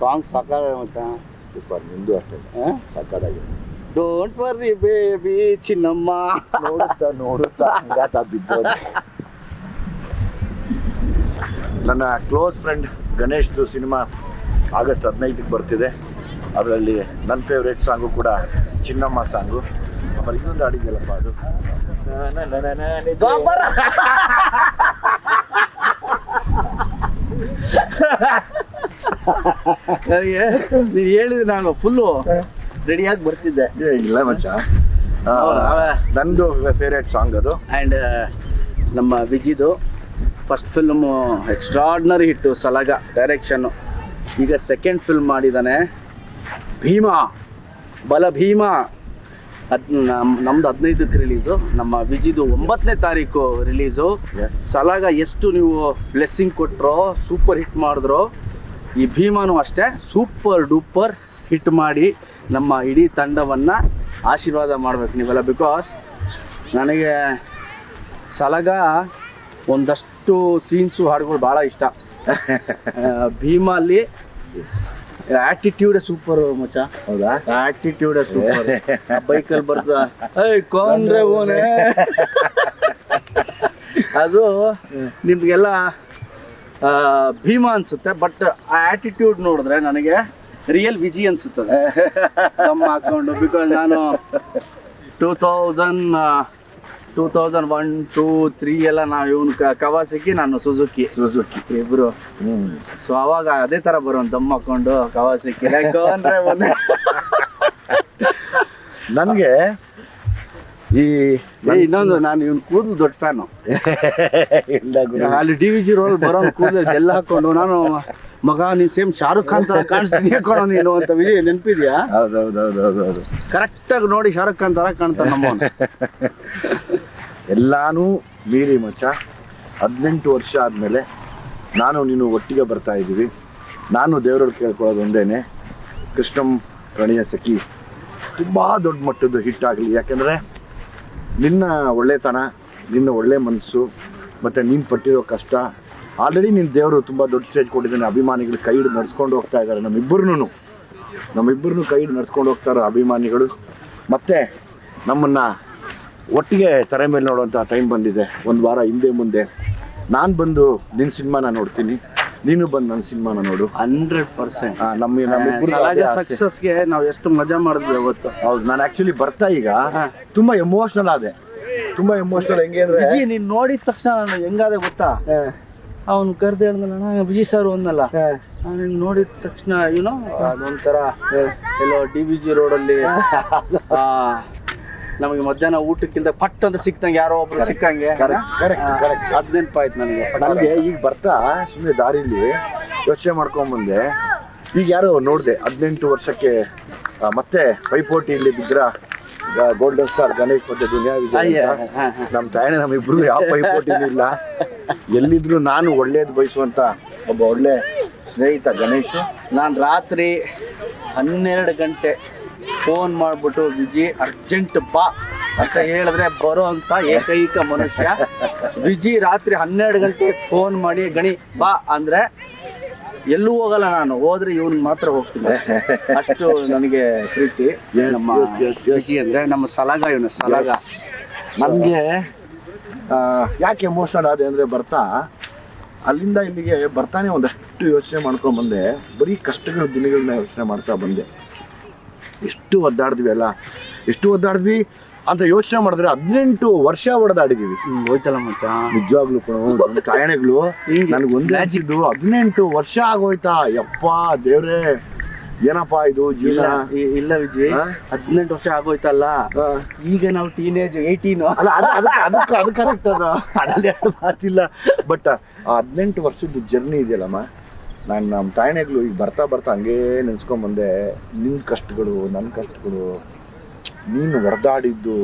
Song ಸಾಕಾಗಿದೆ ಮಚ್ಚ. Super, ನಿಂದು ಅಷ್ಟೇ ಸಾಕಾಗಿದೆ. ಡೋಂಟ್ ವರ್ರಿ ಬೇಬಿ ಚಿನ್ನಮ್ಮ. ನೋಡುತ್ತಾ ಹಂಗಾತ ಬಿದ್ದೋದು. ನನ್ನ ಕ್ಲೋಸ್ ಫ್ರೆಂಡ್ ಗಣೇಶ್ದು ಸಿನಿಮಾ ಆಗಸ್ಟ್ 15ಕ್ಕೆ ಬರ್ತಿದೆ. ಅದರಲ್ಲಿ ನನ್ನ ಫೇವ್ರೇಟ್ ಸಾಂಗು ಕೂಡ ಚಿನ್ನಮ್ಮ ಸಾಂಗು. ಆಮೇಲೆ ಇನ್ನೊಂದು ಹಾಡಿದೆಯಲ್ಲಪ್ಪ ಅದು ನನಗೆ ನೀನು ಹೇಳಿದ್ರೆ ನಾನು ಫುಲ್ಲು ರೆಡಿಯಾಗಿ ಬರ್ತಿದ್ದೆ. ಇಲ್ಲ ಮಚ್ಚ, ನಂದು ಫೇವ್ರೇಟ್ ಸಾಂಗ್ ಅದು. ಆ್ಯಂಡ್ ನಮ್ಮ ವಿಜಿದು ಫಸ್ಟ್ ಫಿಲ್ಮು ಎಕ್ಸ್ಟ್ರಾರ್ಡಿನರಿ ಹಿಟ್ಟು, ಸಲಗ ಡೈರೆಕ್ಷನ್ನು. ಈಗ ಸೆಕೆಂಡ್ ಫಿಲ್ಮ್ ಮಾಡಿದ್ದಾನೆ, ಭೀಮಾ, ಬಲ ಭೀಮಾ. ನಮ್ದು 15ಕ್ಕೆ ರಿಲೀಸು, ನಮ್ಮ ವಿಜಿದು 9ನೇ ತಾರೀಕು ರಿಲೀಸು. ಸಲಗ ಎಷ್ಟು ನೀವು ಬ್ಲೆಸ್ಸಿಂಗ್ ಕೊಟ್ಟರೋ, ಸೂಪರ್ ಹಿಟ್ ಮಾಡಿದ್ರು, ಈ ಭೀಮಾನು ಅಷ್ಟೇ ಸೂಪರ್ ಡೂಪರ್ ಹಿಟ್ ಮಾಡಿ ನಮ್ಮ ಇಡೀ ತಂಡವನ್ನು ಆಶೀರ್ವಾದ ಮಾಡಬೇಕು ನೀವೆಲ್ಲ. ಬಿಕಾಸ್ ನನಗೆ ಸಲಗ ಒಂದಷ್ಟು ಸೀನ್ಸು ಹಾಡುಗಳು ಭಾಳ ಇಷ್ಟ. ಭೀಮಲ್ಲಿ ಆಟಿಟ್ಯೂಡ್ ಸೂಪರ್ ಮಚ್ಚ. ಹೌದಾ? Attitude super. ಬೈಕಲ್ಲಿ ಬರ್ತಾ ಕೊಂಡ್ರೆ ಓನೆ ಅದು ನಿಮಗೆಲ್ಲ ಭೀಮಾ ಅನ್ಸುತ್ತೆ. ಬಟ್ ಆ ಆಟಿಟ್ಯೂಡ್ ನೋಡಿದ್ರೆ ನನಗೆ ರಿಯಲ್ ವಿಜಿ ಅನ್ಸುತ್ತದೆ ನಮ್ಮ ಹಾಕೊಂಡು. ಬಿಕಾಸ್ ನಾನು 2001, 2, 3 ಎಲ್ಲ ನಾವು ಇವನು ಕವಾಸಿಕಿ, ನಾನು ಸುಜುಕಿ ಇಬ್ರು. ಸೊ ಅವಾಗ ಅದೇ ತರ ಬರೋನ್ ದಮ್ ಹಾಕೊಂಡು ಕವಾಸಿಕಿ ಅಂದ್ರೆ ನನಗೆ ಈ ಇನ್ನೊಂದು, ನಾನು ಇವನ್ ಕೂದಲು ದೊಡ್ಡ ಫ್ಯಾನು. ಅಲ್ಲಿ DVG ರೋಲ್ ಬರೋ ಕೂದಲು ಜೆಲ್ ಹಾಕೊಂಡು, ನಾನು ಮಗ ನೀನ್ ಸೇಮ್ ಶಾರುಖ್ ಖಾನ್ ತರ ಕಾಣಿಸ್ತೀನಿ ಕೊಡೋ ನೀನು ಅಂತ ವಿಜಯ್ ನೆನಪಿದ್ಯಾ? ಹೌದೌದೌದೌದು, ಕರೆಕ್ಟಾಗಿ ನೋಡಿ ಶಾರುಖ್ ಖಾನ್ ತರ ಕಾಣ್ತಾನೆ ನಮ್ಮ. ಎಲ್ಲಾನು ಮೀರಿ ಮಚ್ಚ 18 ವರ್ಷ ಆದಮೇಲೆ ನಾನು ನೀನು ಒಟ್ಟಿಗೆ ಬರ್ತಾ ಇದ್ದೀವಿ. ನಾನು ದೇವರವ್ರು ಕೇಳ್ಕೊಳ್ಳೋದು ಒಂದೇನೆ, ಕೃಷ್ಣಂ ಪ್ರಣಯ ಸಖಿ ತುಂಬ ದೊಡ್ಡ ಮಟ್ಟದ್ದು ಹಿಟ್ ಆಗಲಿ. ಯಾಕೆಂದರೆ ನಿನ್ನ ಒಳ್ಳೆತನ, ನಿನ್ನ ಒಳ್ಳೆ ಮನಸ್ಸು ಮತ್ತು ನೀನು ಪಟ್ಟಿರೋ ಕಷ್ಟ, ಆಲ್ರೆಡಿ ನಿನ್ನ ದೇವರು ತುಂಬ ದೊಡ್ಡ ಸ್ಟೇಜ್ ಕೊಟ್ಟಿದ್ದಾನೆ. ಅಭಿಮಾನಿಗಳು ಕೈ ಹಿಡಿದು ನಡ್ಸ್ಕೊಂಡು ಹೋಗ್ತಾ ಇದ್ದಾರೆ. ನಮ್ಮಿಬ್ಬರನ್ನು ಕೈ ಹಿಡಿದು ನಡ್ಸ್ಕೊಂಡು ಹೋಗ್ತಾರೆ ಅಭಿಮಾನಿಗಳು. ಮತ್ತು ನಮ್ಮನ್ನು ಒಟ್ಟಿಗೆ ತೆರೆ ಮೇಲೆ ನೋಡುವಂಥ ಟೈಮ್ ಬಂದಿದೆ. ಒಂದು ವಾರ ಹಿಂದೆ ಮುಂದೆ ನಾನು ಬಂದು ನಿನ್ನ ಸಿನಿಮಾನ ನೋಡ್ತೀನಿ, ನೀನು ಬಂದು ನನ್ನ ಸಿನಿಮಾನ ನೋಡು. 100% ನಮ್ಮಿಬ್ಬರು ಸಕ್ಸಸ್ಗೆ ನಾವು ಎಷ್ಟು ಮಜಾ ಮಾಡಿದ್ವಿ ಅವತ್ತು. ಹೌದು, ನಾನು ಆ್ಯಕ್ಚುಲಿ ಬರ್ತಾ ಈಗ ತುಂಬ ಎಮೋಷ್ನಲ್ ಆದೆ. ತುಂಬ ಎಮೋಷ್ನಲ್. ಹೆಂಗೆ ಅಂದರೆ ವಿಜಿ ನೀನು ನೋಡಿದ ತಕ್ಷಣ ನಾನು ಹೆಂಗಾದೆ ಗೊತ್ತಾ, ಅವ್ನು ಕರೆದು ಹೇಳ್ದಲ್ಲ ವಿಜಯ್ ಸರ್ ಒಂದಲ್ಲ, ನಾನು ನೋಡಿದ ತಕ್ಷಣ ಏನೋ ಅದೊಂಥರ ಎಲ್ಲೋ DVG ರೋಡಲ್ಲಿ ನಮಗೆ ಮಧ್ಯಾಹ್ನ ಊಟಕ್ಕಿಲ್ದ ಪಟ್ ಅಂತ ಸಿಕ್ತಂಗೆ ಯಾರೋ ಒಬ್ರು ಸಿಕ್ಕಂಗೆ. ಅದ್ ನೆನಪಾಯ್ತು ನನಗೆ. ಈಗ ಬರ್ತಾ ಸುಮ್ಮನೆ ದಾರಿಲಿ ಯೋಚನೆ ಮಾಡ್ಕೊಂಬಂದೆ, ಈಗ ಯಾರೋ ನೋಡಿದೆ 18 ವರ್ಷಕ್ಕೆ ಮತ್ತೆ ಪೈಪೋಟಿಯಲ್ಲಿ ಬಿದ್ರ ಗೋಲ್ಡನ್ ಸ್ಟಾರ್ ಗಣೇಶ್ ಮತ್ತೆ ದುನಿಯಾ ವಿಜಯ್. ನಮ್ಮ ತಾಯಣ್ಣ ನಮ್ಮಿಬ್ರು ಯಾವ ಪೈಪೋಟಿನೂ ಇಲ್ಲ. ಎಲ್ಲಿದ್ರು ನಾನು ಒಳ್ಳೇದು ಬಯಸುವಂತ ಒಬ್ಬ ಒಳ್ಳೆ ಸ್ನೇಹಿತ ಗಣೇಶ್. ನಾನು ರಾತ್ರಿ 12 ಗಂಟೆ ಫೋನ್ ಮಾಡ್ಬಿಟ್ಟು ವಿಜಿ ಅರ್ಜೆಂಟ್ ಬಾ ಅಂತ ಹೇಳಿದ್ರೆ ಬರೋ ಅಂತ ಏಕೈಕ ಮನುಷ್ಯ ವಿಜಿ. ರಾತ್ರಿ 12 ಗಂಟೆಗೆ ಫೋನ್ ಮಾಡಿ ಗಣಿ ಬಾ ಅಂದ್ರೆ ಎಲ್ಲೂ ಹೋಗಲ್ಲ ನಾನು, ಹೋದ್ರೆ ಇವನ್ ಮಾತ್ರ ಹೋಗ್ತೀನಿ. ಅಷ್ಟು ನನಗೆ ಪ್ರೀತಿ ನಮ್ಮ ವಿಜಿ ಅಂದ್ರೆ. ನಮ್ಮ ಸಲಗ ಇವನು ಸಲಗ. ನನಗೆ ಯಾಕೆ ಎಮೋಷನಲ್ ಆದೆ ಅಂದರೆ ಬರ್ತಾ ಅಲ್ಲಿಂದ ಇಲ್ಲಿಗೆ ಬರ್ತಾನೆ ಒಂದಷ್ಟು ಯೋಚನೆ ಮಾಡ್ಕೊಂಡ್ಬಂದೆ. ಬರೀ ಕಷ್ಟಗಳ ದಿನಗಳನ್ನ ಯೋಚನೆ ಮಾಡ್ತಾ ಬಂದೆ. ಎಷ್ಟು ಒದ್ದಾಡಿದ್ವಿ ಅಂತ ಯೋಚನೆ ಮಾಡಿದ್ರೆ 18 ವರ್ಷ ಹೊಡೆದಾಡಿದೀವಿ. ಹೋಯ್ತಲ್ಲ ಮಚ್ಚ, ನಿಜವಾಗ್ಲೂ ನಮ್ಮ ತಾಯಣೆಗಳು ನನಗೊಂದೇ ಹಚ್ಚಿದ್ದು 18 ವರ್ಷ ಆಗೋಯ್ತಾ. ಯಪ್ಪ ದೇವ್ರೇ, ಏನಪ್ಪಾ ಇದು ಜೀವನ. ಇಲ್ಲ ವಿಜಯ್, 18 ವರ್ಷ ಆಗೋಯ್ತಲ್ಲ, ಈಗ ನಾವು ಟೀನೇಜ್ 18. ಅಲ್ಲ ಅದು ಕರೆಕ್ಟ್, ಅದು ಅದ್ರಲ್ಲಿ ಮಾತಿಲ್ಲ. ಬಟ್ 18 ವರ್ಷದ ಜರ್ನಿ ಇದೆಯಲ್ಲಮ್ಮ, ನಾನು ನಮ್ಮ ತಾಯಣೆಗಳು ಈಗ ಬರ್ತಾ ಹಂಗೇ ನೆನ್ಸ್ಕೊಂಬಂದೆ. ನಿನ್ನ ಕಷ್ಟಗಳು, ನನ್ನ ಕಷ್ಟಗಳು, ನೀನು ಹೊಡೆದಾಡಿದ್ದು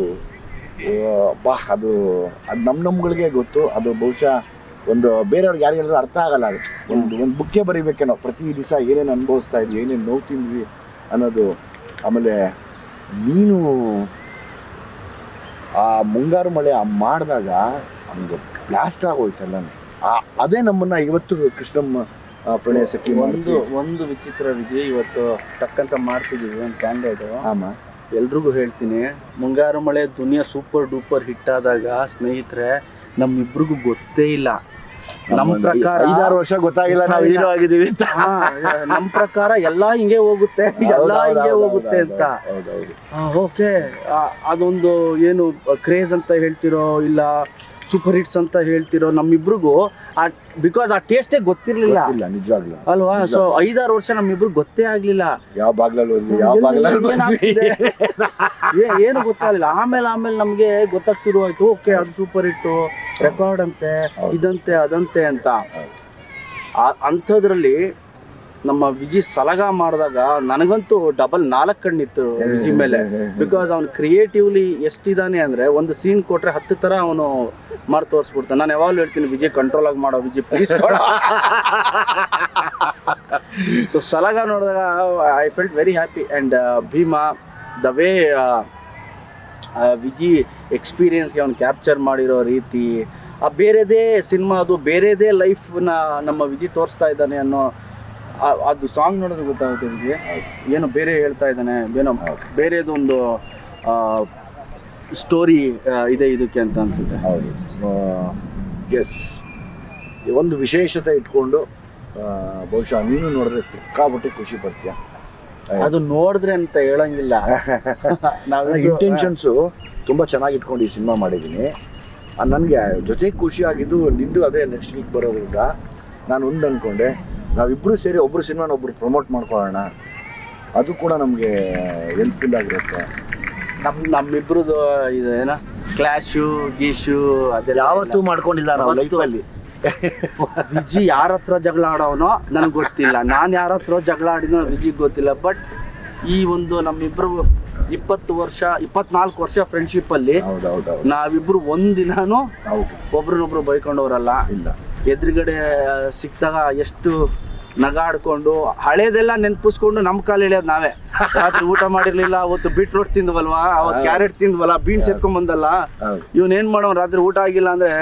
ಬಾ ಅದು ನಮ್ಗಳಿಗೆ ಗೊತ್ತು. ಅದು ಬಹುಶಃ ಒಂದು ಬೇರೆಯವ್ರಿಗೆ ಯಾರು ಹೇಳಿದ್ರು ಅರ್ಥ ಆಗಲ್ಲ. ಅದು ಒಂದು ಬುಕ್ಕೆ ಬರೀಬೇಕೇನೋ, ಪ್ರತಿ ದಿವಸ ಏನೇನು ಅನುಭವಿಸ್ತಾ ಇದ್ವಿ, ಏನೇನು ನೋವು ತಿಂದ್ವಿ ಅನ್ನೋದು. ಆಮೇಲೆ ನೀನು ಆ ಮುಂಗಾರು ಮಳೆ ಮಾಡಿದಾಗ ನಮ್ಗೆ ಬ್ಲಾಸ್ಟ್ ಆಗೋಯ್ತಲ್ಲ, ಅದೇ ನಮ್ಮನ್ನ ಇವತ್ತು ಕೃಷ್ಣಮ್ಮ ಪ್ರಣಯ ಸಖಿ ಒಂದು ವಿಚಿತ್ರ ವಿಜಯ್, ಇವತ್ತು ಟಕ್ಕಂತ ಮಾಡ್ತಿದ್ದೀವಿ ಒಂದು ಕ್ಯಾಂಡಿಡೇಟ್. ಆಮ ಎಲ್ರಿಗೂ ಹೇಳ್ತೀನಿ, ಮುಂಗಾರು ಮಳೆ ದುನಿಯಾ ಸೂಪರ್ ಡೂಪರ್ ಹಿಟ್ ಆದಾಗ ಸ್ನೇಹಿತರೆ ನಮ್ಮಿಬ್ರಿಗೂ ಗೊತ್ತೇ ಇಲ್ಲ. ನಮ್ಮ ಪ್ರಕಾರ 5-6 ವರ್ಷ ಗೊತ್ತಾಗಿಲ್ಲ ನಾವು ಹೀರೋ ಆಗಿದ್ದೀವಿ ಅಂತ. ನಮ್ಮ ಪ್ರಕಾರ ಎಲ್ಲ ಹಿಂಗೆ ಹೋಗುತ್ತೆ, ಎಲ್ಲ ಹಿಂಗೆ ಹೋಗುತ್ತೆ ಅಂತ. ಓಕೆ, ಅದೊಂದು ಏನು ಕ್ರೇಜ್ ಅಂತ ಹೇಳ್ತಿರೋ ಇಲ್ಲ ಸೂಪರ್ ಹಿಟ್ಸ್ ಅಂತ ಹೇಳ್ತಿರೋ, ನಮ್ಮಿಬ್ರಿಗೂ ಬಿಕಾಸ್ ಆ ಟೇಸ್ಟೇ ಗೊತ್ತಿರ್ಲಿಲ್ಲ ನಿಜವಾಗ್ಲೂ ಅಲ್ವಾ. ಸೊ 5-6 ವರ್ಷ ನಮ್ಮಿಬ್ರಿಗೆ ಗೊತ್ತೇ ಆಗ್ಲಿಲ್ಲ ಯಾವ ಬಾಗ್ಲಲ್ಲಿ ಯಾವ ಏನು ಗೊತ್ತಾಗಲಿಲ್ಲ. ಆಮೇಲೆ ನಮ್ಗೆ ಗೊತ್ತಾಗ್ ಶುರು ಆಯ್ತು, ಓಕೆ ಅದು ಸೂಪರ್ ಹಿಟ್ಟು, ರೆಕಾರ್ಡ್ ಅಂತೆ, ಇದಂತೆ ಅದಂತೆ ಅಂತ. ಅಂಥದ್ರಲ್ಲಿ ನಮ್ಮ ವಿಜಿ ಸಲಗ ಮಾಡಿದಾಗ ನನಗಂತೂ ಡಬಲ್ 4 ಕಣ್ಣಿತ್ತು ವಿಜಿ ಮೇಲೆ. ಬಿಕಾಸ್ ಅವ್ನು ಕ್ರಿಯೇಟಿವ್ಲಿ ಎಷ್ಟಿದ್ದಾನೆ ಅಂದರೆ, ಒಂದು ಸೀನ್ ಕೊಟ್ರೆ 10 ಥರ ಅವನು ಮಾಡಿ ತೋರಿಸ್ಬಿಡ್ತಾನೆ. ನಾನು ಯಾವಾಗಲೂ ಹೇಳ್ತೀನಿ, ವಿಜಿ ಕಂಟ್ರೋಲ್ ಆಗಿ ಮಾಡೋ, ವಿಜಿ ಪ್ಲೀಸ್. ಸೊ ಸಲಗ ನೋಡಿದಾಗ I felt very happy. And Bheema, the way ವಿಜಿ ಎಕ್ಸ್ಪೀರಿಯನ್ಸ್ಗೆ ಅವ್ನು ಕ್ಯಾಪ್ಚರ್ ಮಾಡಿರೋ ರೀತಿ, ಆ ಬೇರೆದೇ ಸಿನಿಮಾ, ಅದು ಬೇರೆದೇ ಲೈಫ್ನ ನಮ್ಮ ವಿಜಿ ತೋರಿಸ್ತಾ ಇದ್ದಾನೆ ಅನ್ನೋ ಅದು ಸಾಂಗ್ ನೋಡಿದ್ರೆ ಗೊತ್ತಾಗುತ್ತೆ ವಿಜಿ ಏನೋ ಬೇರೆ ಹೇಳ್ತಾ ಇದ್ದಾನೆ, ಏನೋ ಬೇರೆದೊಂದು ಸ್ಟೋರಿ ಇದೆ ಇದಕ್ಕೆ ಅಂತ ಅನ್ಸುತ್ತೆ. ಹೌದು, ಎಸ್. ಒಂದು ವಿಶೇಷತೆ ಇಟ್ಕೊಂಡು ಬಹುಶಃ ನೀನು ನೋಡಿದ್ರೆ ಸಿಕ್ಕಾಬಿಟ್ಟೆ ಖುಷಿ ಪಡ್ತೀಯ. ಅದು ನೋಡಿದ್ರೆ ಅಂತ ಹೇಳಂಗಿಲ್ಲ. ನಾವು ಇಂಟೆನ್ಷನ್ಸು ತುಂಬ ಚೆನ್ನಾಗಿ ಇಟ್ಕೊಂಡು ಈ ಸಿನಿಮಾ ಮಾಡಿದ್ದೀನಿ. ನನಗೆ ಜೊತೆಗೆ ಖುಷಿ ಆಗಿದ್ದು ನಿಂದು ಅದೇ ನೆಕ್ಸ್ಟ್ ವೀಕ್ ಬರೋದ್ರಿಂದ ನಾನು ಒಂದು ಅಂದ್ಕೊಂಡೆ, ನಾವಿಬ್ಬರು ಸೇರಿ ಒಬ್ಬರು ಸಿನಿಮಾನ ಒಬ್ಬರು ಪ್ರಮೋಟ್ ಮಾಡ್ಕೊಳ್ಳೋಣ, ಅದು ಕೂಡ ನಮಗೆ ಹೆಲ್ಪ್ಫುಲ್ ಆಗಿರುತ್ತೆ. ನಮ್ಮಿಬ್ರದ್ದು ಇದು ಏನೋ ಕ್ಲಾಶು ಗೀಶು ಅದೆಲ್ಲ ಯಾವತ್ತೂ ಮಾಡ್ಕೊಂಡಿಲ್ಲ ನಾವು ಲೈಫಲ್ಲಿ. ವಿಜಿ ಯಾರ ಹತ್ರ ಜಗಳ ಆಡೋನೋ ನನಗೆ ಗೊತ್ತಿಲ್ಲ, ನಾನು ಯಾರ ಹತ್ರ ಜಗಳ ಆಡಿನೋ ವಿಜಿಗೆ ಗೊತ್ತಿಲ್ಲ. ಬಟ್ ಈ ಒಂದು ನಮ್ಮಿಬ್ರು 24 ವರ್ಷ ಫ್ರೆಂಡ್ಶಿಪ್ಪಲ್ಲಿ ನಾವಿಬ್ರು ಒಂದಿನಾನು ಒಬ್ರನ್ನೊಬ್ರು ಬೈಕೊಂಡವ್ರಲ್ಲ. ಇಲ್ಲ, ಎದುರುಗಡೆ ಸಿಕ್ತಾಗ ಎಷ್ಟು ನಗಾಡ್ಕೊಂಡು ಹಳೇದೆಲ್ಲ ನೆನ್ಪಿಸ್ಕೊಂಡು ನಮ್ಮ ಕಾಲು ಎಳೆಯೋದು ನಾವೇ. ರಾತ್ರಿ ಊಟ ಮಾಡಿರ್ಲಿಲ್ಲ, ಅವತ್ತು ಬೀಟ್ರೋಟ್ ತಿಂದ್ವಲ್ವಾ, ಅವತ್ತು ಕ್ಯಾರೆಟ್ ತಿಂದ್ವಲ್ಲ, ಬೀನ್ಸ್ ಎತ್ಕೊಂಡ್ ಬಂದಲ್ಲ, ಇವನ್ ಏನ್ ಮಾಡೋ ರಾತ್ರಿ ಊಟ ಆಗಿಲ್ಲ ಅಂದ್ರೆ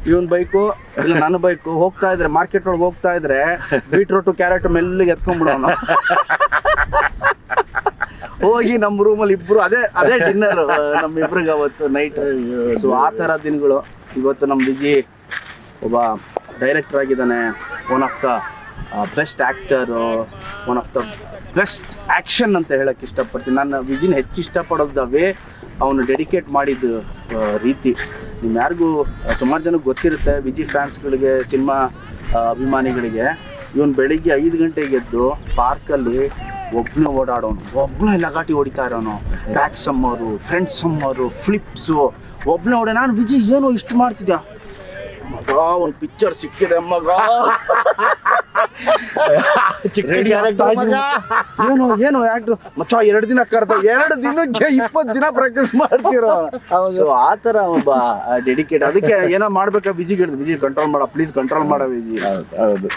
ಇವನ್ ಬೈಕು ಇಲ್ಲ ನನ್ನ ಬೈಕು ಹೋಗ್ತಾ ಇದ್ರೆ, ಮಾರ್ಕೆಟ್ ಒಳಗೆ ಹೋಗ್ತಾ ಇದ್ರೆ ಬೀಟ್ರೋಟು ಕ್ಯಾರೆಟ್ ಮೆಲ್ಲಿಗೆ ಎತ್ಕೊಂಡ್ಬಿಡೋನು. ಹೋಗಿ ನಮ್ಮ ರೂಮಲ್ಲಿ ಇಬ್ರು ಅದೇ ಡಿನ್ನರ್ ನಮ್ಮಿಬ್ರಿಗೆ ಅವತ್ತು ನೈಟ್. ಸೊ ಆ ಥರ ದಿನಗಳು. ಇವತ್ತು ನಮ್ಮ ವಿಜಿ ಒಬ್ಬ ಡೈರೆಕ್ಟರ್ ಆಗಿದ್ದಾನೆ, one of the best actor, one of the best action ಅಂತ ಹೇಳಕ್ಕೆ ಇಷ್ಟಪಡ್ತೀನಿ. ನಾನು ವಿಜಿನ ಹೆಚ್ಚು ಇಷ್ಟಪಡೋದವೇ ಅವನು ಡೆಡಿಕೇಟ್ ಮಾಡಿದ ರೀತಿ. ನಿಮ್ಮ ಯಾರಿಗೂ ಸುಮಾರು ಜನಕ್ಕೆ ಗೊತ್ತಿರುತ್ತೆ, ವಿಜಿ ಫ್ಯಾನ್ಸ್ಗಳಿಗೆ, ಸಿನಿಮಾ ಅಭಿಮಾನಿಗಳಿಗೆ. ಇವನು ಬೆಳಿಗ್ಗೆ 5 ಗಂಟೆಗೆ ಎದ್ದು ಪಾರ್ಕಲ್ಲಿ ಒಬ್ಬನೇ ಓಡಾಡೋನು, ಒಬ್ಬನೇ ಲಗಾಟಿ ಹೊಡಿತಾ ಇರೋನು, ಬ್ಯಾಕ್ ಸಮ್ಮರು, ಫ್ರಂಟ್ ಸಮ್ಮರು, ಫ್ಲಿಪ್ಸು, ಒಬ್ಬನೇ ಓಡ. ನಾನು ವಿಜಿ ಏನು ಇಷ್ಟು ಮಾಡ್ತಿದ್ಯಾ ಮಗ, ಒಂದು ಪಿಕ್ಚರ್ ಸಿಕ್ಕಿದೆ ಮಗ, ಏನು ಆಕ್ಟ್ರು ಮಚ್ಚ 2 ದಿನ ಕರೆದ, 2 ದಿನಕ್ಕೆ 20 ದಿನ ಪ್ರಾಕ್ಟೀಸ್ ಮಾಡ್ತಿರೋ. ಸೊ ಆ ಥರ ಒಬ್ಬ ಡೆಡಿಕೇಟ್. ಅದಕ್ಕೆ ಏನೋ ಮಾಡ್ಬೇಕಾ ವಿಜಿಗೆ ಹೇಳಿದ್ರು, ವಿಜಿ ಕಂಟ್ರೋಲ್ ಮಾಡ, ಪ್ಲೀಸ್ ಕಂಟ್ರೋಲ್ ಮಾಡೋ ವಿಜಿ. ಹೌದು,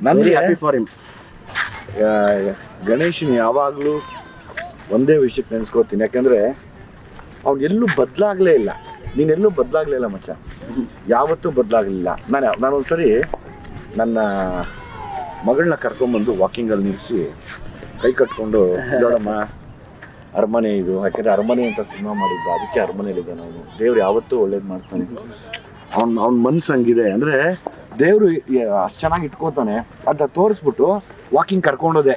ನನಗೆ ಹ್ಯಾಪಿ ಫಾರ್ ಹಿಮ್. ಗಣೇಶನ್ ಯಾವಾಗಲೂ ಒಂದೇ ವಿಷಯಕ್ಕೆ ನೆನೆಸ್ಕೋತೀನಿ, ಯಾಕಂದರೆ ಅವ್ನು ಎಲ್ಲೂ ಬದಲಾಗಲೇ ಇಲ್ಲ. ನೀನೆಲ್ಲೂ ಬದಲಾಗಲೇ ಇಲ್ಲ ಮಚ್ಚ, ಯಾವತ್ತೂ ಬದಲಾಗಲಿಲ್ಲ. ನಾನೊಂದ್ಸರಿ ನನ್ನ ಮಗಳನ್ನ ಕರ್ಕೊಂಬಂದು ವಾಕಿಂಗಲ್ಲಿ ನಿಲ್ಲಿಸಿ ಕೈ ಕಟ್ಕೊಂಡು, ನೋಡಮ್ಮ ಅರಮನೆ ಇದು, ಯಾಕೆಂದರೆ ಅರಮನೆ ಅಂತ ಸಿನಿಮಾ ಮಾಡಿದ್ದು, ಅದಕ್ಕೆ ಅರಮನೆಯಲ್ಲಿದ್ದಾನೆ ಅವನು. ದೇವ್ರು ಯಾವತ್ತೂ ಒಳ್ಳೇದು ಮಾಡ್ತಾನೆ. ಅವ್ನ ಮನ್ಸು ಹಂಗಿದೆ ಅಂದರೆ ದೇವರು ಅಷ್ಟು ಚೆನ್ನಾಗಿ ಇಟ್ಕೋತಾನೆ ಅಂತ ತೋರಿಸ್ಬಿಟ್ಟು ವಾಕಿಂಗ್ ಕರ್ಕೊಂಡೋದೆ.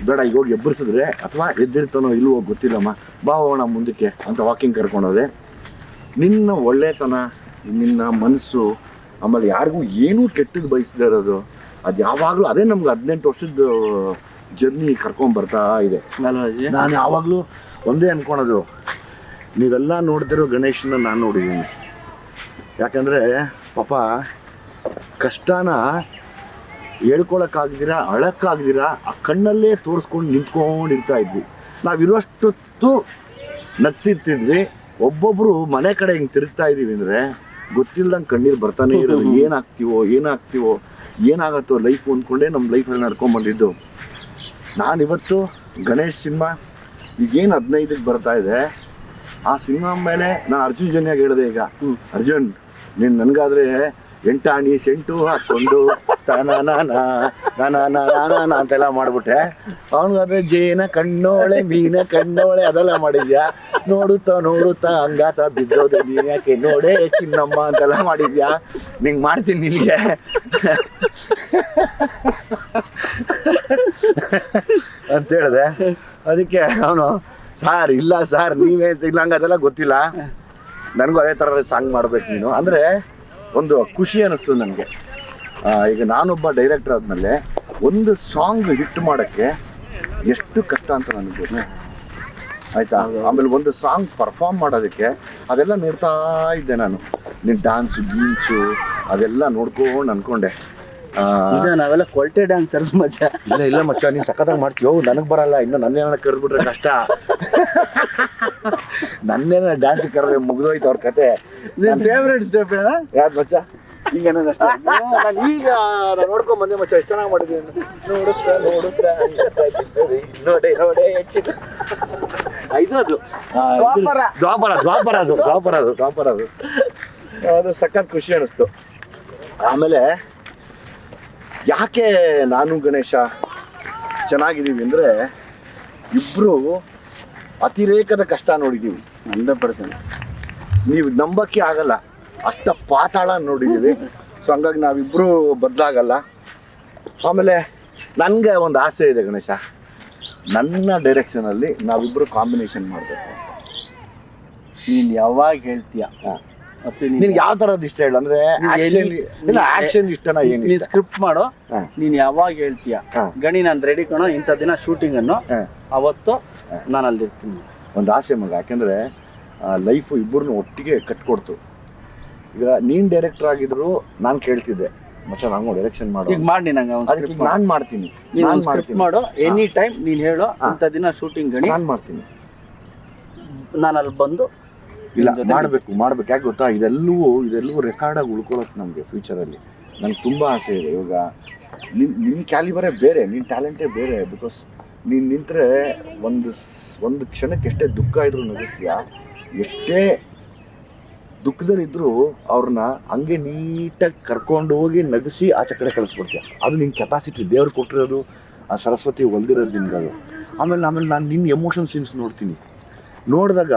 ಬೇಡ ಈಗ ಹೋಗಿ ಎಬ್ಬರಿಸಿದ್ರೆ ಅಥವಾ ಎದ್ದಿರ್ತಾನೋ ಇಲ್ವೋ ಗೊತ್ತಿಲ್ಲಮ್ಮ, ಬಾ ಹೋಗೋಣ ಮುಂದಕ್ಕೆ ಅಂತ ವಾಕಿಂಗ್ ಕರ್ಕೊಂಡೋದೆ. ನಿನ್ನ ಒಳ್ಳೆತನ, ನಿನ್ನ ಮನಸ್ಸು, ಆಮೇಲೆ ಯಾರಿಗೂ ಏನೂ ಕೆಟ್ಟದ್ದು ಬಯಸದೇ ಇರೋದು, ಅದು ಯಾವಾಗಲೂ ಅದೇ ನಮ್ಗೆ 18 ವರ್ಷದ ಜರ್ನಿ ಕರ್ಕೊಂಡ್ಬರ್ತಾ ಇದೆ. ನಾನು ಯಾವಾಗಲೂ ಒಂದೇ ಅಂದ್ಕೊಳೋದು, ನೀವೆಲ್ಲ ನೋಡಿದಿರೋ ಗಣೇಶನ ನಾನು ನೋಡಿದ್ದೀನಿ. ಯಾಕಂದರೆ ಪಾಪ ಕಷ್ಟನ ಹೇಳ್ಕೊಳಕ್ಕಾಗ್ದಿರ, ಅಳಕ್ಕಾಗ್ದಿರ ಆ ಕಣ್ಣಲ್ಲೇ ತೋರಿಸ್ಕೊಂಡು ನಿಂತ್ಕೊಂಡಿರ್ತಾ ಇದ್ವಿ. ನಾವಿರೋಷ್ಟೊತ್ತು ನಗ್ತಿರ್ತಿದ್ವಿ. ಒಬ್ಬೊಬ್ರು ಮನೆ ಕಡೆ ಹಿಂಗೆ ತಿರುಗ್ತಾ ಇದೀವಿ ಅಂದರೆ ಗೊತ್ತಿಲ್ದಂಗೆ ಕಣ್ಣೀರು ಬರ್ತಾನೆ ಇರೋದು. ಏನಾಗ್ತೀವೋ ಏನಾಗತ್ತೋ ಲೈಫ್ ಅಂದ್ಕೊಂಡೇ ನಮ್ಮ ಲೈಫಲ್ಲಿ ನಡ್ಕೊಂಡ್ಬಂದಿದ್ದು. ನಾನಿವತ್ತು ಗಣೇಶ್ ಸಿನಿಮಾ ಈಗೇನು 15ಕ್ಕೆ ಬರ್ತಾ ಇದೆ, ಆ ಸಿನಿಮಾ ಮೇಲೆ ನಾನು ಅರ್ಜುನ್ ಜನ್ಯಾಗ ಹೇಳಿದೆ, ಈಗ ಅರ್ಜುನ್ ನೀನು ನನಗಾದ್ರೆ 8 ಆಣಿ ಸೆಂಟು ಹಾಕ್ಕೊಂಡು ಅಂತೆಲ್ಲ ಮಾಡ್ಬಿಟ್ಟೆ. ಅವನಿಗಾದ್ರೆ ಜೇನ ಕಣ್ಣೋಳೆ ಮೀನ ಕಣ್ಣೋಳೆ ಅದೆಲ್ಲ ಮಾಡಿದ್ಯಾ, ನೋಡುತ್ತಾ ಹಂಗಾತ ಬಿದ್ದೋದೆ ನೀನು ಯಾಕೆ ನೋಡೇ ಚಿನ್ನಮ್ಮ ಅಂತೆಲ್ಲ ಮಾಡಿದ್ಯಾ, ನಿಂಗೆ ಮಾಡ್ತೀನಿ ನಿನಗೆ ಅಂತ ಹೇಳಿದೆ. ಅದಕ್ಕೆ ಅವನು ಸಾರ್ ಇಲ್ಲ ಸಾರ್ ನೀವೇ ಇಲ್ಲ, ಹಂಗೆ ಅದೆಲ್ಲ ಗೊತ್ತಿಲ್ಲ, ನನಗೂ ಅದೇ ಥರ ಸಾಂಗ್ ಮಾಡ್ಬೇಕು ನೀನು ಅಂದರೆ ಒಂದು ಖುಷಿ ಅನ್ನಿಸ್ತು ನನಗೆ. ಈಗ ನಾನೊಬ್ಬ ಡೈರೆಕ್ಟರ್ ಆದಮೇಲೆ ಒಂದು ಸಾಂಗ್ ಹಿಟ್ ಮಾಡೋಕ್ಕೆ ಎಷ್ಟು ಕಷ್ಟ ಅಂತ ನನಗೆ ಗೊತ್ತು, ಆಯಿತಾ. ಆಮೇಲೆ ಒಂದು ಸಾಂಗ್ ಪರ್ಫಾರ್ಮ್ ಮಾಡೋದಕ್ಕೆ ಅದೆಲ್ಲ ನೋಡ್ತಾ ಇದ್ದೆ ನಾನು. ನೀನು ಡ್ಯಾನ್ಸು ಗೀನ್ಸು ಅದೆಲ್ಲ ನೋಡ್ಕೊಂಡು ಅಂದ್ಕೊಂಡೆ ನಾವೆಲ್ಲ ಕ್ವಾಲಿಟಿ ಡ್ಯಾನ್ಸರ್ಸ್ ಮಚ್ಚ. ಇಲ್ಲ ಮಚ್ಚ, ನೀನು ಸಖತ್ತಾಗಿ ಮಾಡ್ತೀವೋ, ನನಗೆ ಬರಲ್ಲ, ಇನ್ನು ನನ್ನೇನ ಕರೆದ್ಬಿಟ್ರೆ ಕಷ್ಟ. ನನ್ನೇನ ಡ್ಯಾನ್ಸ್ ಕರೆದ್ರೆ ಮುಗಿದೋಯ್ತು ಅವ್ರ ಕತೆ. ನಿನ್ನ ಫೇವ್ರೇಟ್ ಸ್ಟೆಪ್ ಏನ ಯಾರು ಮಚ್ಚ? ಈಗ ನಾನು ಈಗ ನಾನು ನೋಡ್ಕೊಂಡ್ ಬಂದೆ ಮಚ್ಚ, ಎಷ್ಟು ಚೆನ್ನಾಗಿ ಮಾಡಿದ್ದೀನಿ. ನೋಡುತ್ತಾ ನೋಡೇ ಇದು ದ್ವಾಪರ ಅದು ಸಖತ್ ಖುಷಿ ಅನಿಸ್ತು. ಆಮೇಲೆ ಯಾಕೆ ನಾನು ಗಣೇಶ ಚೆನ್ನಾಗಿದ್ದೀವಿ ಅಂದರೆ ಇಬ್ಬರು ಅತಿರೇಕದ ಕಷ್ಟ ನೋಡಿದ್ದೀವಿ. 100%. ನೀವು ನಂಬಕ್ಕೆ ಆಗಲ್ಲ, ಅಷ್ಟ ಪಾತಾಳ ನೋಡಿದ್ದೀವಿ. ಸೊ ಹಂಗಾಗಿ ನಾವಿಬ್ಬರು ಬದಲಾಗಲ್ಲ. ಆಮೇಲೆ ನನಗೆ ಒಂದು ಆಸೆ ಇದೆ ಗಣೇಶ, ನನ್ನ ಡೈರೆಕ್ಷನಲ್ಲಿ ನಾವಿಬ್ಬರು ಕಾಂಬಿನೇಷನ್ ಮಾಡಬೇಕು. ನೀನು ಯಾವಾಗ ಹೇಳ್ತೀಯ? ನಿನ್ಗೆ ಯಾವ ಥರದ್ದು ಇಷ್ಟ ಹೇಳು, ಅಂದರೆ ಆ್ಯಕ್ಷನ್ ಇಷ್ಟನಾ? ಏನು ನೀನು ಸ್ಕ್ರಿಪ್ಟ್ ಮಾಡೋ, ನೀನು ಯಾವಾಗ ಹೇಳ್ತೀಯ ಗಣಿ ನಾನು ರೆಡಿ ಕಣೋ, ಇಂಥ ದಿನ ಶೂಟಿಂಗ್ ಅನ್ನು ಅವತ್ತು ನಾನು ಅಲ್ಲಿರ್ತೀನಿ. ಒಂದು ಆಸೆ ಮಗ, ಯಾಕೆಂದರೆ ಲೈಫು ಇಬ್ಬರನ್ನು ಒಟ್ಟಿಗೆ ಕಟ್ಕೊಡ್ತು. ಈಗ ನೀನು ಡೈರೆಕ್ಟರ್ ಆಗಿದ್ರು ನಾನು ಕೇಳ್ತಿದ್ದೆ, ಮಚ್ಚ ನಂಗೆ ಡೈರೆಕ್ಷನ್ ಮಾಡು, ಈಗ ಮಾಡಿ ನಂಗೆ ಅದಕ್ಕೆ ನಾನು ಮಾಡ್ತೀನಿ, ನಾನು ಸ್ಕ್ರಿಪ್ಟ್ ಮಾಡು, ಎನಿ ಟೈಮ್ ನೀನು ಹೇಳು ಇಂಥ ದಿನ ಶೂಟಿಂಗ್ ಗಣಿ ನಾನು ಮಾಡ್ತೀನಿ, ನಾನು ಅಲ್ಲಿ ಬಂದು ಇಲ್ಲ ಮಾಡಬೇಕು. ಯಾಕೆ ಗೊತ್ತಾ, ಇದೆಲ್ಲವೂ ರೆಕಾರ್ಡಾಗಿ ಉಳ್ಕೊಳ್ಳೋದು ನಮಗೆ ಫ್ಯೂಚರಲ್ಲಿ. ನನಗೆ ತುಂಬ ಆಸೆ ಇದೆ. ಇವಾಗ ನಿನ್ನ ಕ್ಯಾಲಿಬರೇ ಬೇರೆ, ನಿನ್ನ ಟ್ಯಾಲೆಂಟೇ ಬೇರೆ. ಬಿಕಾಸ್ ನೀನು ನಿಂತರೆ ಒಂದು ಕ್ಷಣಕ್ಕೆ ಎಷ್ಟೇ ದುಃಖ ಇದ್ರೂ ನಗಿಸ್ತೀಯ, ಎಷ್ಟೇ ದುಃಖದಲ್ಲಿದ್ದರೂ ಅವ್ರನ್ನ ಹಂಗೆ ನೀಟಾಗಿ ಕರ್ಕೊಂಡು ಹೋಗಿ ನಗಿಸಿ ಆಚೆ ಕಡೆ ಕಳಿಸ್ಬಿಡ್ತೀಯ. ಅದು ನಿನ್ನ ಕೆಪಾಸಿಟಿ, ದೇವ್ರು ಕೊಟ್ಟಿರೋದು, ಆ ಸರಸ್ವತಿ ಹೊಲ್ದಿರೋದು ನಿನ್ಗೆ ಅದು. ಆಮೇಲೆ ನಾನು ನಿನ್ನ ಎಮೋಷನ್ ಸೀನ್ಸ್ ನೋಡಿದಾಗ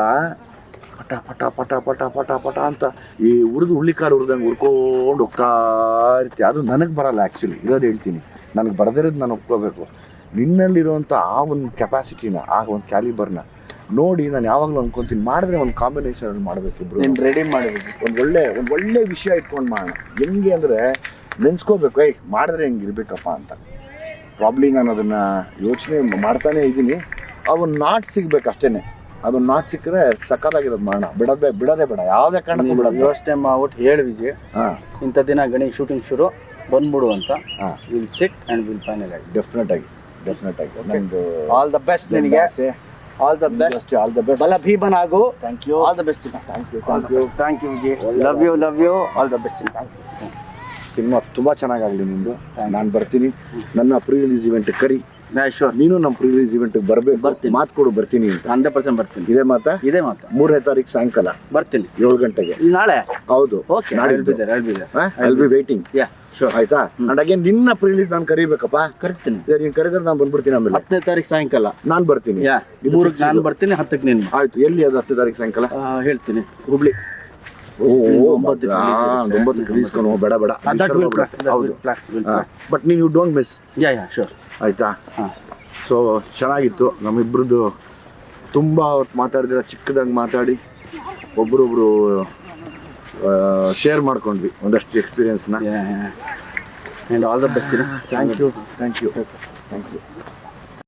ಪಟ ಪಟ ಪಟ ಪಟ ಪಟ ಪಟ ಅಂತ ಈ ಹುಳ್ಳಿಕಾರು ಹುರಿದಂಗೆ ಹುರ್ಕೊಂಡು ಹೋಗ್ತಾ ಇರ್ತೀವಿ. ಅದು ನನಗೆ ಬರಲ್ಲ ಆ್ಯಕ್ಚುಲಿ, ಇರೋದು ಹೇಳ್ತೀನಿ, ನನಗೆ ಬರದಿರೋದು ನಾನು ಒಪ್ಕೋಬೇಕು. ನಿನ್ನಲ್ಲಿರುವಂಥ ಆ ಒಂದು ಕೆಪಾಸಿಟಿನ, ಆ ಒಂದು ಕ್ಯಾಲಿಬರ್ನ ನೋಡಿ ನಾನು ಯಾವಾಗಲೂ ಅನ್ಕೊತೀನಿ, ಮಾಡಿದ್ರೆ ಒಂದು ಕಾಂಬಿನೇಷನ್ ಮಾಡಬೇಕು ಇಬ್ಬರು. ನೀನು ರೆಡಿ ಮಾಡಬೇಕು, ಒಂದು ಒಳ್ಳೆ ವಿಷಯ ಇಟ್ಕೊಂಡು ಮಾಡೋಣ. ಹೆಂಗೆ ಅಂದರೆ ನೆನೆಸ್ಕೋಬೇಕು, ಮಾಡಿದ್ರೆ ಹೆಂಗೆ ಇರಬೇಕಪ್ಪ ಅಂತ. ಪ್ರಾಬ್ಲಿ ನಾನು ಅದನ್ನು ಯೋಚನೆ ಮಾಡ್ತಾನೇ ಇದ್ದೀನಿ. ಅವನು ನಾಟ್ ಸಿಗ್ಬೇಕು ಅಷ್ಟೇ. ಅದೊಂದು ನಾಟ್ ಸಿಕ್ಕರೆ ಸಕ್ಕತ್ತಾಗಿರೋದು ಮಾಡೋಣ. ಬಿಡೋದೇ ಬೇಡ, ಯಾವುದೇ ಕಾರಣಕ್ಕೂ ಬಿಡೋದು. ಯೋಚನೆ ಮಾಡ್ಬಿಟ್ಟು ಹೇಳಿ ವಿಜಯ್, ಇಂಥ ದಿನ ಗಣಿ ಶೂಟಿಂಗ್ ಶುರು ಬಂದ್ಬಿಡು ಅಂತ. Will sit and will finalise. Definite ಆಗಿ ನಮ್ಮದು ಆಲ್ ದ ಬೆಸ್ಟ್ ನಿನಗೆ. ಆಲ್ ದ ಬೆಸ್ಟ್ ಬಲ ಭೀಮನ್ ಆಗು. Thank you. All the best. Thank you Vijay. Love you. All the best. Cinema ತುಂಬ ಚೆನ್ನಾಗಾಗಲಿ ನಿಂದು. ನಾನು ಬರ್ತೀನಿ, ನನ್ನ ಪ್ರೀ ರಿಲೀಸ್ ಇವೆಂಟ್ ಕರಿ. ಶೋರ್, ನೀನು ನಮ್ಮ ಪ್ರೀ ರಿಲೀಸ್ ಇವೆಂಟ್ಗೆ ಬರ್ತೀನಿ, ಮಾತು ಕೊಡು ಬರ್ತೀನಿ ಅಂತ. 100% ಬರ್ತೀನಿ. ಇದೇ ಮಾತಾ? 3ನೇ ತಾರೀಕು ಸಾಯಂಕಾಲ ಬರ್ತೀನಿ, 7 ಗಂಟೆಗೆ. ನಾಳೆ? ಹೌದು. Okay, I be waiting. ಆಯ್ತಾ? ಅಂಡ್ ಅಗೇನ್ ನಿನ್ನ ಪ್ರೀ ರಿಲೀಸ್ ನಾನು ಕರಿಬೇಕಪ್ಪ. ಕರಿತೀನಿ. ನೀನು ಕರೆದ್ರೆ ನಾನು ಬಂದ್ಬಿಡ್ತೀನಿ. ಆಮೇಲೆ 10ನೇ ತಾರೀಕು ಸಾಯಂಕಾಲ ನಾನು ಬರ್ತೀನಿ. 3ಕ್ಕೆ ನಾನು ಬರ್ತೀನಿ, 10ಕ್ಕೆ ನೀನು. ಆಯ್ತು. ಎಲ್ಲಿ ಅದು 10ನೇ ತಾರೀಕು ಸಾಯಂಕಾಲ? ಹೇಳ್ತೀನಿ, ಹುಬ್ಳಿ. 9ಕ್ಕೆ ರಿಲೀಸ್ ಕಣೋ, ಬೇಡ. ಹೌದು, ಬಟ್ ನೀನು ಯು ಡೋಂಟ್ ಮಿಸ್. ಶೋರ್. ಆಯ್ತಾ? ಸೊ ಚೆನ್ನಾಗಿತ್ತು ನಮ್ಮಿಬ್ರದ್ದು. ತುಂಬ ಹೊತ್ತು ಮಾತಾಡಿದ್ರೆ, ಚಿಕ್ಕದಾಗಿ ಮಾತಾಡಿ ಒಬ್ರೊಬ್ರು ಶೇರ್ ಮಾಡ್ಕೊಂಡ್ವಿ ಒಂದಷ್ಟು ಎಕ್ಸ್ಪೀರಿಯನ್ಸ್ನ. All the best. Thank you.